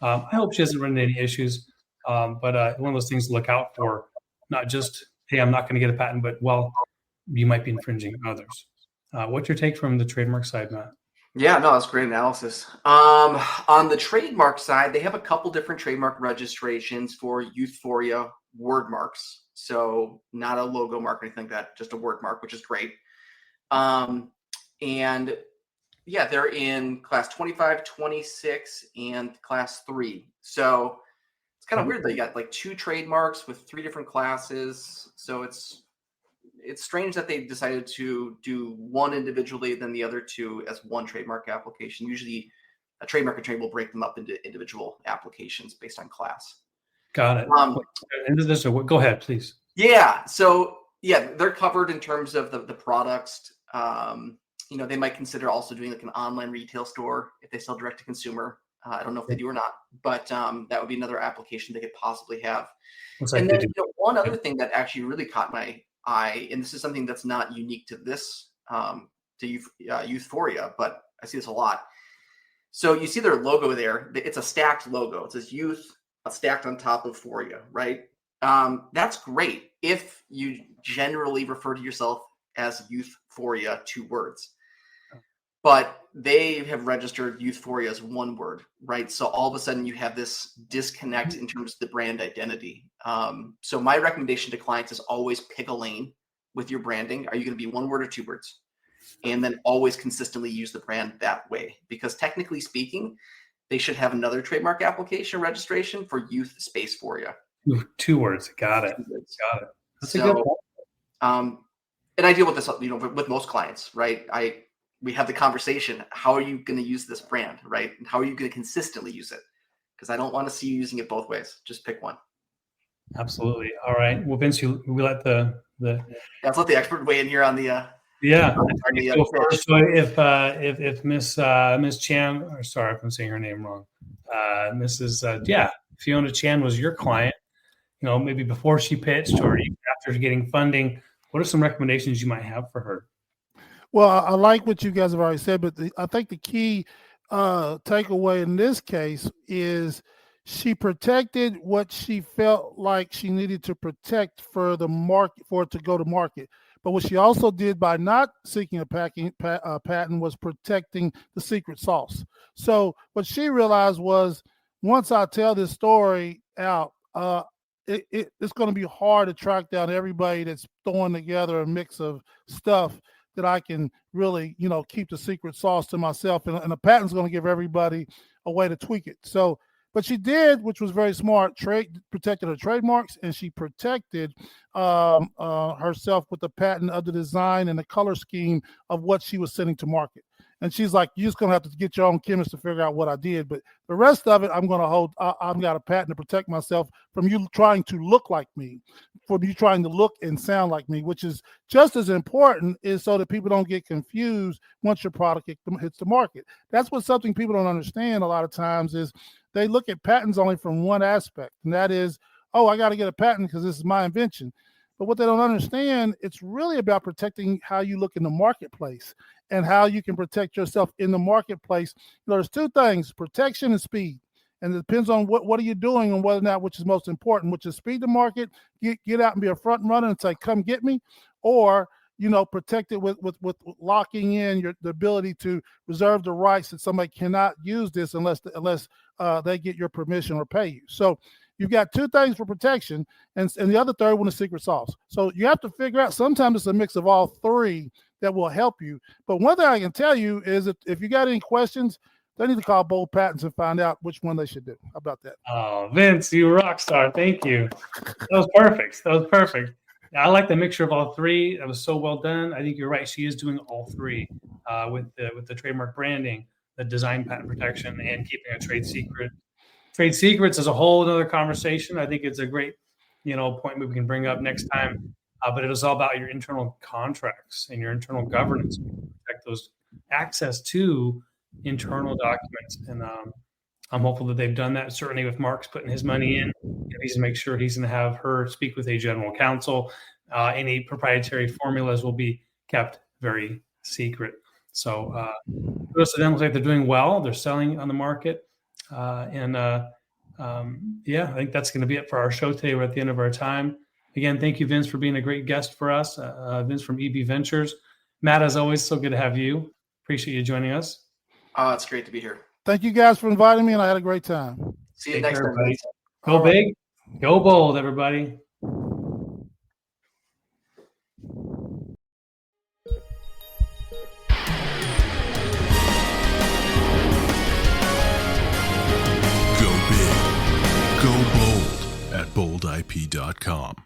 I hope she hasn't run into any issues, but one of those things to look out for, not just, hey, I'm not going to get a patent, but, well, you might be infringing others. What's your take from the trademark side, Matt? Yeah, no, that's great analysis. On the trademark side, they have a couple different trademark registrations for Euphoria word marks. So not a logo mark or anything like that, just a word mark, which is great. And yeah, they're in class 25, 26, and class 3. So it's kind of weird that you got like 2 trademarks with 3 different classes. So it's strange that they decided to do one individually, then the other 2 as one trademark application. Usually a trademark attorney will break them up into individual applications based on class. Got it. Go ahead, please. Yeah. So yeah, they're covered in terms of the products. They might consider also doing like an online retail store if they sell direct to consumer. I don't know if they do or not, but that would be another application they could possibly have. And then one other thing that actually really caught my eye, and this is something that's not unique to this, to Euphoria, but I see this a lot. So you see their logo there. It's a stacked logo. It says youth stacked on top of Euphoria, right? That's great if you generally refer to yourself as Euphoria, 2 words. But they have registered Euphoria as 1 word, right? So all of a sudden you have this disconnect in terms of the brand identity. So my recommendation to clients is always pick a lane with your branding. Are you going to be 1 word or 2 words? And then always consistently use the brand that way. Because technically speaking, they should have another trademark application registration for youth space for you. 2 words. Got it. Got it. That's a good one. And I deal with this, with most clients, right? We have the conversation. How are you going to use this brand, right? And how are you going to consistently use it? Because I don't want to see you using it both ways. Just pick one. Absolutely. All right. Well, Vince, we let let's let the expert weigh in here on the. So if Miss Chan, or sorry if I'm saying her name wrong, Mrs. Fiona Chan was your client, maybe before she pitched or even after getting funding, what are some recommendations you might have for her? Well, I like what you guys have already said, but I think the key takeaway in this case is she protected what she felt like she needed to protect for the market, for it to go to market. But what she also did by not seeking a patent was protecting the secret sauce. So what she realized was, once I tell this story out, it's going to be hard to track down everybody that's throwing together a mix of stuff that I can really, keep the secret sauce to myself. And a patent's going to give everybody a way to tweak it. So But she did, which was very smart, protected her trademarks, and she protected herself with the patent of the design and the color scheme of what she was sending to market. And she's like, you're just going to have to get your own chemist to figure out what I did. But the rest of it, I'm going to hold, I've got a patent to protect myself from you trying to look like me, from you trying to look and sound like me, which is just as important, is so that people don't get confused once your product hits the market. That's what something people don't understand a lot of times is they look at patents only from one aspect. And that is, oh, I got to get a patent because this is my invention. But what they don't understand, it's really about protecting how you look in the marketplace and how you can protect yourself in the marketplace. There's two things, protection and speed. And it depends on what are you doing and whether or not which is most important, which is speed to market, get out and be a front runner and say, come get me, or protect it with locking in the ability to reserve the rights that somebody cannot use this unless they get your permission or pay you. So you've got two things for protection, and the other third one is secret sauce. So you have to figure out, sometimes it's a mix of all three that will help you. But one thing I can tell you is that if you got any questions, they need to call Bold Patents and find out which one they should do. How about that? Oh, Vince, you rock star. Thank you. That was perfect. I like the mixture of all three. That was so well done. I think you're right. She is doing all three with the trademark branding, the design patent protection, and keeping a trade secret. Trade secrets is a whole other conversation. I think it's a great, point we can bring up next time. But it is all about your internal contracts and your internal governance. Protect those access to internal documents. And I'm hopeful that they've done that. Certainly with Mark's putting his money in, he's going to make sure he's going to have her speak with a general counsel. Any proprietary formulas will be kept very secret. So most of them look like they're doing well. They're selling on the market. I think that's going to be it for our show today. We're at the end of our time. Again, thank you, Vince, for being a great guest for us. Vince from EB Ventures. Matt, as always, so good to have you. Appreciate you joining us. It's great to be here. Thank you guys for inviting me, and I had a great time. See you next time. Go big, go bold, everybody. Go big, go bold at boldip.com.